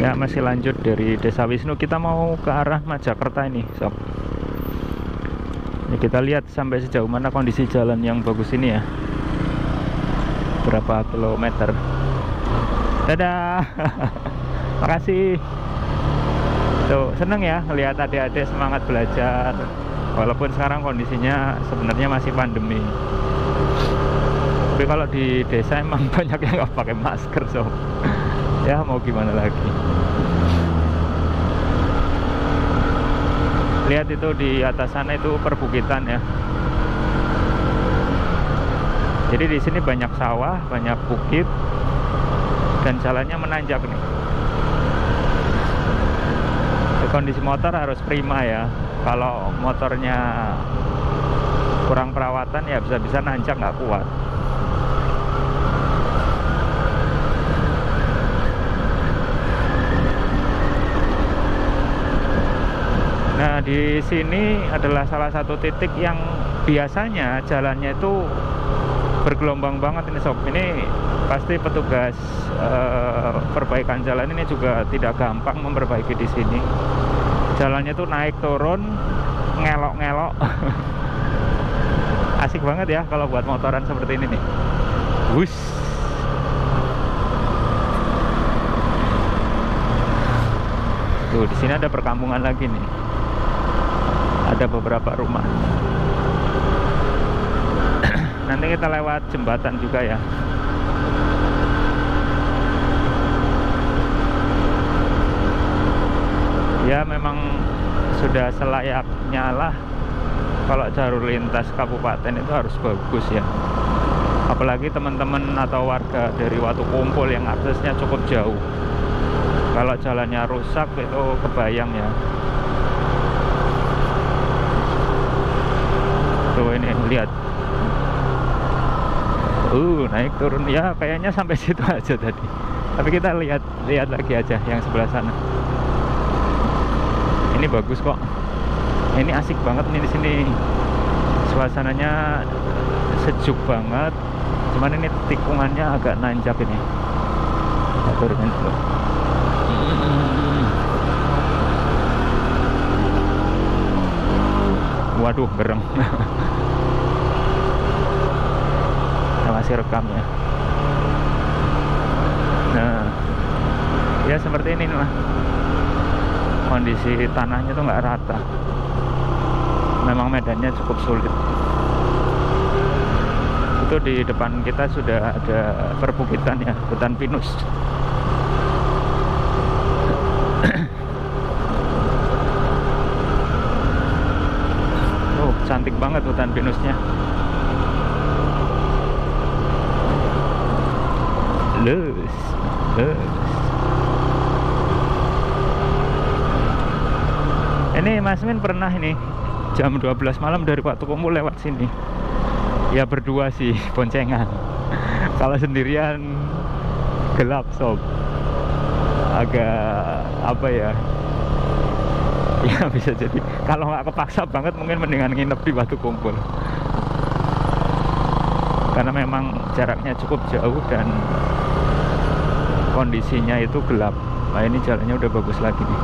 Ya masih lanjut dari Desa Wisnu, kita mau ke arah Majakerta ini sob. Ini kita lihat sampai sejauh mana kondisi jalan yang bagus ini ya, berapa kilometer. Dadah. Makasih. Tuh seneng ya ngelihat adik-adik semangat belajar, walaupun sekarang kondisinya sebenarnya masih pandemi. Tapi kalau di desa emang banyak yang nggak pakai masker sob. Ya mau gimana lagi. Lihat itu di atas sana itu perbukitan ya. Jadi di sini banyak sawah, banyak bukit, dan jalannya menanjak nih. Kondisi motor harus prima ya. Kalau motornya kurang perawatan ya bisa-bisa nanjak nggak kuat. Nah, di sini adalah salah satu titik yang biasanya jalannya itu bergelombang banget ini sob. Ini pasti petugas perbaikan jalan ini juga tidak gampang memperbaiki di sini. Jalannya tuh naik turun, ngelok-ngelok. Asik banget ya kalau buat motoran seperti ini nih. Wush. Tuh, di sini ada perkampungan lagi nih. Ada beberapa rumah. Nanti kita lewat jembatan juga ya. Ya memang sudah selayaknya lah kalau jalur lintas kabupaten itu harus bagus ya. Apalagi teman-teman atau warga dari Watukumpul yang aksesnya cukup jauh. Kalau jalannya rusak itu kebayang ya. Tuh ini lihat. Naik turun ya, kayaknya sampai situ aja tadi. Tapi kita lihat lagi aja yang sebelah sana. Ini bagus kok. Ini asik banget nih di sini. Suasananya sejuk banget. Cuman ini tikungannya agak nanjak ini. Kita turunin dulu. Waduh, gereng. Kita masih rekam ya. Nah, ya seperti ini lah. Kondisi tanahnya tuh nggak rata. Memang medannya cukup sulit. Itu di depan kita sudah ada perbukitan ya, hutan pinus. Cantik banget hutan pinusnya. Lus. Ini Mas Min pernah ini jam 12 malam dari Watukumpul lewat sini. Ya berdua sih, boncengan. Kalau sendirian gelap sob. Agak apa ya? Ya bisa jadi. Kalau nggak kepaksa banget mungkin mendingan nginep di Watukumpul. Karena memang jaraknya cukup jauh dan kondisinya itu gelap. Nah ini jalannya udah bagus lagi nih.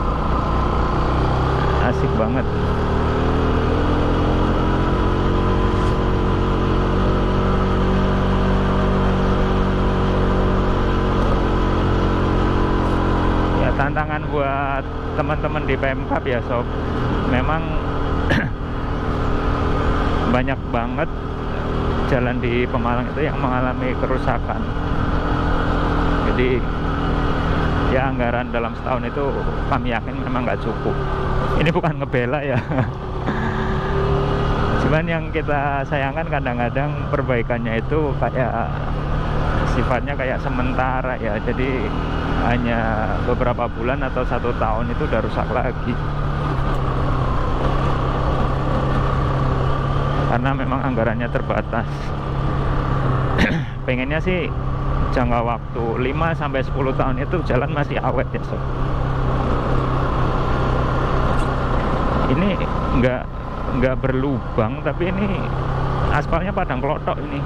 Asik banget. Ya tantangan buat teman-teman di Pemkab ya sob. Memang banyak banget jalan di Pemalang itu yang mengalami kerusakan. Jadi ya anggaran dalam setahun itu kami yakin memang nggak cukup. Ini bukan ngebela ya. Cuman yang kita sayangkan kadang-kadang perbaikannya itu kayak sifatnya kayak sementara ya. Jadi hanya beberapa bulan atau 1 tahun itu udah rusak lagi. Karena memang anggarannya terbatas. Pengennya sih jangka waktu 5-10 tahun itu jalan masih awet ya sob. Ini nggak berlubang, tapi ini aspalnya padang klotok ini.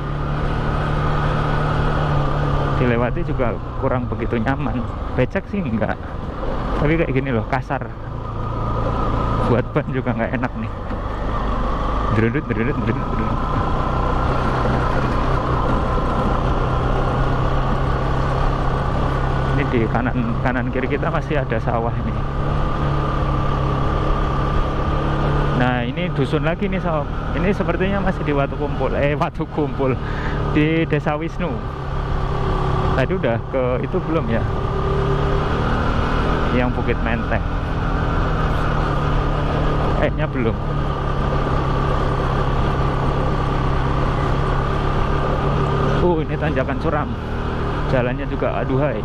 Dilewati juga kurang begitu nyaman. Becek sih enggak. Tapi kayak gini loh, kasar. Buat ban juga nggak enak nih. Derudut. Ini di kanan kiri kita masih ada sawah ini. Nah ini dusun lagi nih sob. Ini sepertinya masih di Watu Kumpul di Desa Wisnu. Tadi udah ke itu belum ya, yang Bukit Menteng? Kayaknya belum. Ini tanjakan curam. Jalannya juga aduhai.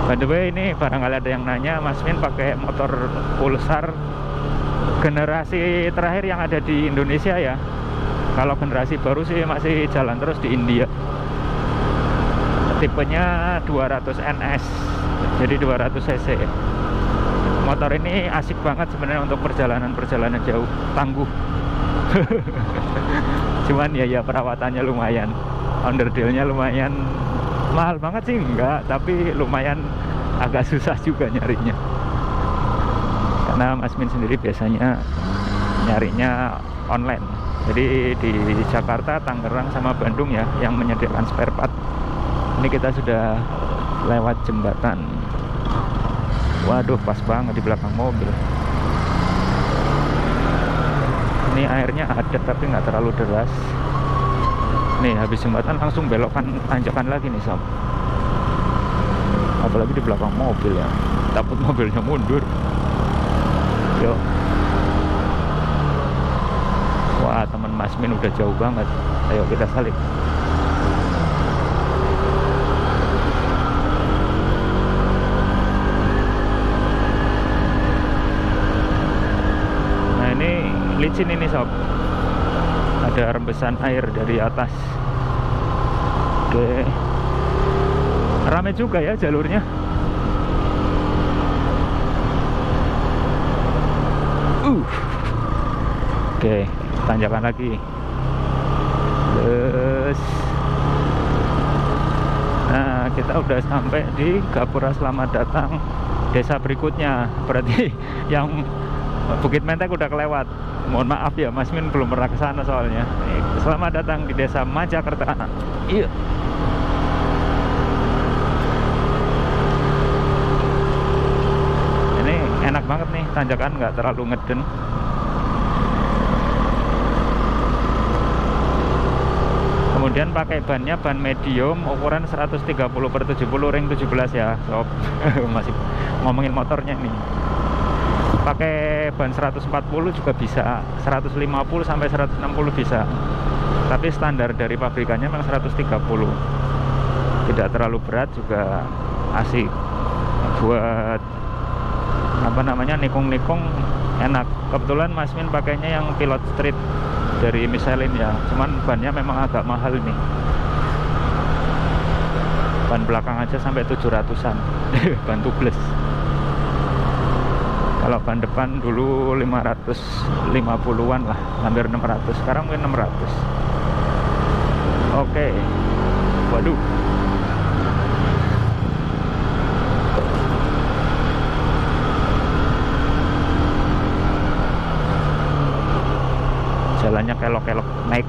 By the way, ini barangkali ada yang nanya, Mas Min pakai motor Pulsar generasi terakhir yang ada di Indonesia ya. Kalau generasi baru sih masih jalan terus di India. Tipenya 200 NS, jadi 200 cc. Motor ini asik banget sebenarnya untuk perjalanan jauh, tangguh. Cuman ya perawatannya lumayan, underdealnya lumayan mahal banget sih enggak, tapi lumayan agak susah juga nyarinya. Karena Mas Min sendiri biasanya nyarinya online. Jadi di Jakarta, Tangerang sama Bandung ya yang menyediakan spare part. Ini kita sudah lewat jembatan. Waduh, pas banget di belakang mobil. Ini airnya ada tapi nggak terlalu deras. Nih habis jembatan langsung belokan tanjakan lagi nih sob. Apalagi di belakang mobil ya, takut mobilnya mundur. Yuk. Wah, teman Mas Min udah jauh banget. Ayo kita salip. Nah ini licin ini sob. Ada rembesan air dari atas. Oke. Rame juga ya jalurnya. Oke, tanjakan lagi. Terus nah, kita udah sampai di Gapura Selamat Datang desa berikutnya. Berarti yang Bukit Menteng udah kelewat. Mohon maaf ya, Mas Min belum pernah ke sana soalnya. Selamat datang di Desa Majakerta. Iya. Ini enak banget nih, tanjakan nggak terlalu ngeden. Kemudian pakai bannya ban medium ukuran 130/70 ring 17 ya sob. Masih ngomongin motornya nih. Pakai ban 140 juga bisa, 150 sampai 160 bisa. Tapi standar dari pabrikannya memang 130. Tidak terlalu berat, juga asik. Buat apa namanya, nikung-nikung enak. Kebetulan Mas Min pakainya yang Pilot Street dari Michelin ya. Cuman bannya memang agak mahal nih. Ban belakang aja sampai 700-an. Ban tubeless. Kalau ban depan dulu 550-an lah, hampir 600. Sekarang mungkin 600. Oke. Waduh. Jalannya kelok-kelok, naik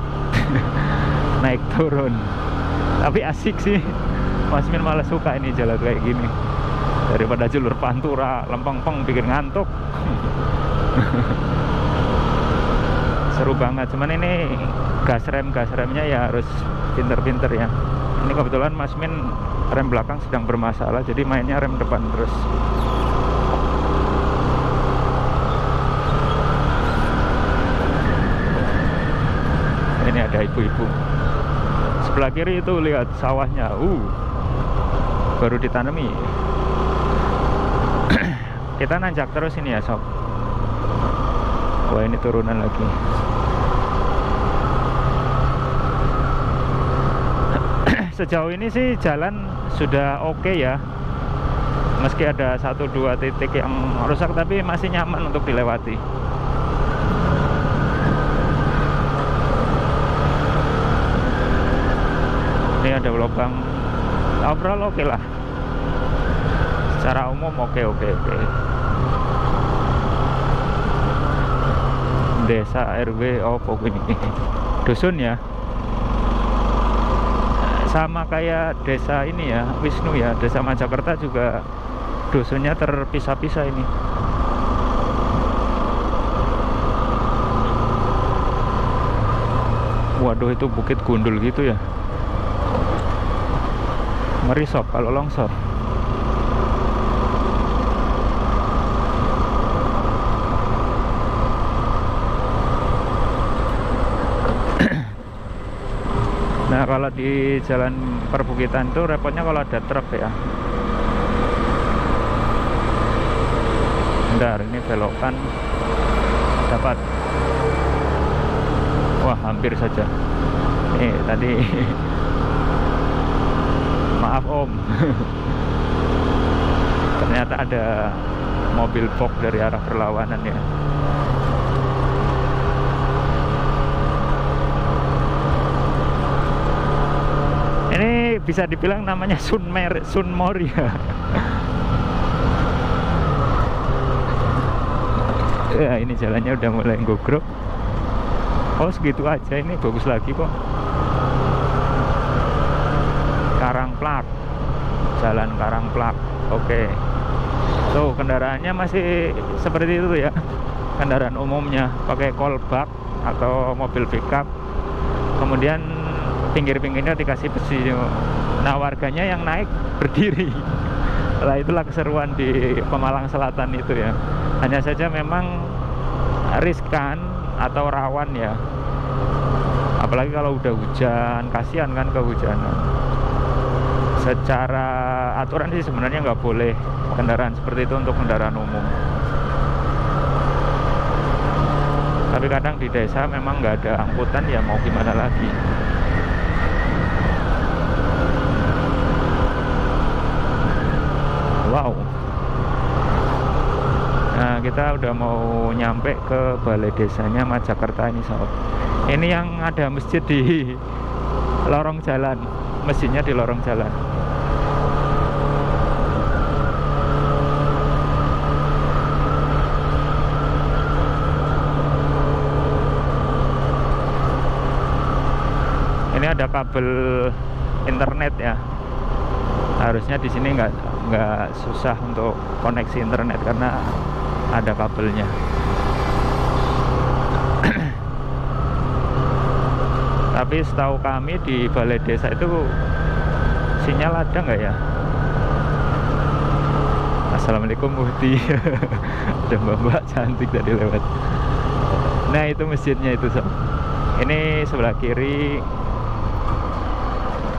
naik turun. Tapi asik sih. Mas Min malah suka ini jalan kayak gini daripada jalur pantura lempeng-peng bikin ngantuk. Seru banget. Cuman ini gas remnya ya harus pinter-pinter ya. Ini kebetulan Mas Min rem belakang sedang bermasalah, jadi mainnya rem depan terus. Ini ada ibu-ibu. Sebelah kiri itu lihat sawahnya. Baru ditanami. Kita nanjak terus ini ya sob. Wah, ini turunan lagi. Sejauh ini sih jalan sudah oke ya. Meski ada 1-2 titik yang rusak, tapi masih nyaman untuk dilewati. Ini ada lubang. Overall oke lah. secara umum oke. Desa RW begini dusun ya, sama kayak desa ini ya, Wisnu ya, desa Majakerta juga dusunnya terpisah-pisah ini. Waduh, itu Bukit Gundul gitu ya, ngeri sob kalau longsor. Nah, kalau di jalan perbukitan tuh repotnya kalau ada truk ya. Bentar, ini belokan dapat. Wah, hampir saja. Nih tadi maaf om. Ternyata ada mobil box dari arah berlawanan ya. Ini bisa dibilang namanya Sunmori ya. Ya, ini jalannya udah mulai gogrok. Oh, segitu aja, ini bagus lagi kok. Karangplak, jalan Karangplak. Oke. Tuh, kendaraannya masih seperti itu ya. Kendaraan umumnya pakai kolbak atau mobil pickup. Kemudian pinggir-pinggirnya dikasih besi. Nah, warganya yang naik berdiri. Lah, itulah keseruan di Pemalang Selatan itu ya. Hanya saja memang riskan atau rawan ya, apalagi kalau udah hujan, kasihan kan kehujanan. Secara aturan sih sebenarnya nggak boleh kendaraan seperti itu untuk kendaraan umum, tapi kadang di desa memang nggak ada angkutan ya, mau gimana lagi. Wow. Nah, kita udah mau nyampe ke balai desanya Majakerta ini sob. Ini yang ada masjid di lorong jalan, masjidnya di lorong jalan. Ini ada kabel internet ya. Harusnya di sini nggak susah untuk koneksi internet karena ada kabelnya. Tapi setahu kami di balai desa itu sinyal ada nggak ya? Assalamualaikum Muhti. Ada mbak-mbak cantik tadi lewat. Nah, itu masjidnya itu sob. Ini sebelah kiri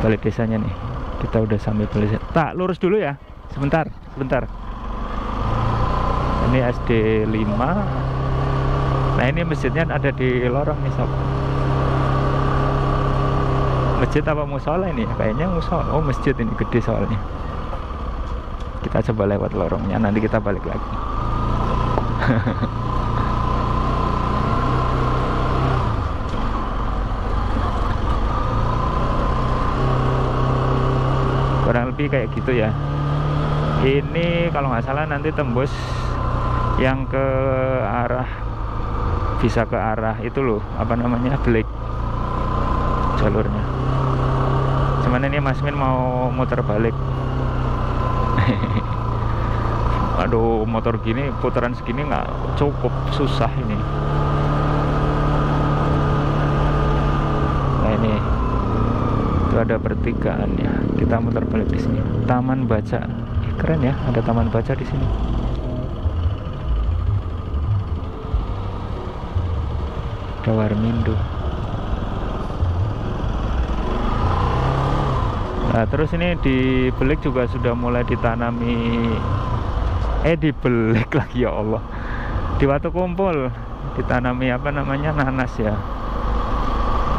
balai desanya nih. Kita udah sampai balai desa. Tak, lurus dulu ya. Sebentar. Ini SD 5. Nah, ini masjidnya ada di lorong nih sob. Masjid apa musola ini? Kayaknya musola. Oh, masjid ini gede soalnya. Kita coba lewat lorongnya, nanti kita balik lagi. Kurang lebih kayak gitu ya. Ini kalau nggak salah nanti tembus yang ke arah, bisa ke arah itu loh, apa namanya, Belik jalurnya. Cuman ini Mas Min mau muter balik. Aduh, motor gini putaran segini nggak cukup, susah ini. Nah, ini itu ada pertigaan ya, kita muter balik di sini. Taman Baca, keren ya, ada taman baca di sini. Ada Warmindo. Nah, terus ini di Belik juga sudah mulai ditanami, di Belik lagi ya Allah, di Watu Kumpul ditanami apa namanya, nanas ya,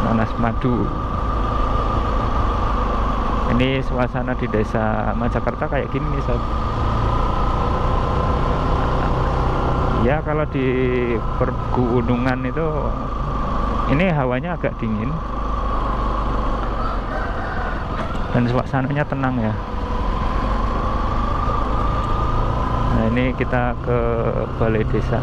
nanas madu. Ini suasana di desa Majakerta kayak gini nih sob. Ya, kalau di pergunungan itu ini hawanya agak dingin dan suasananya tenang ya. ini kita ke balai desa.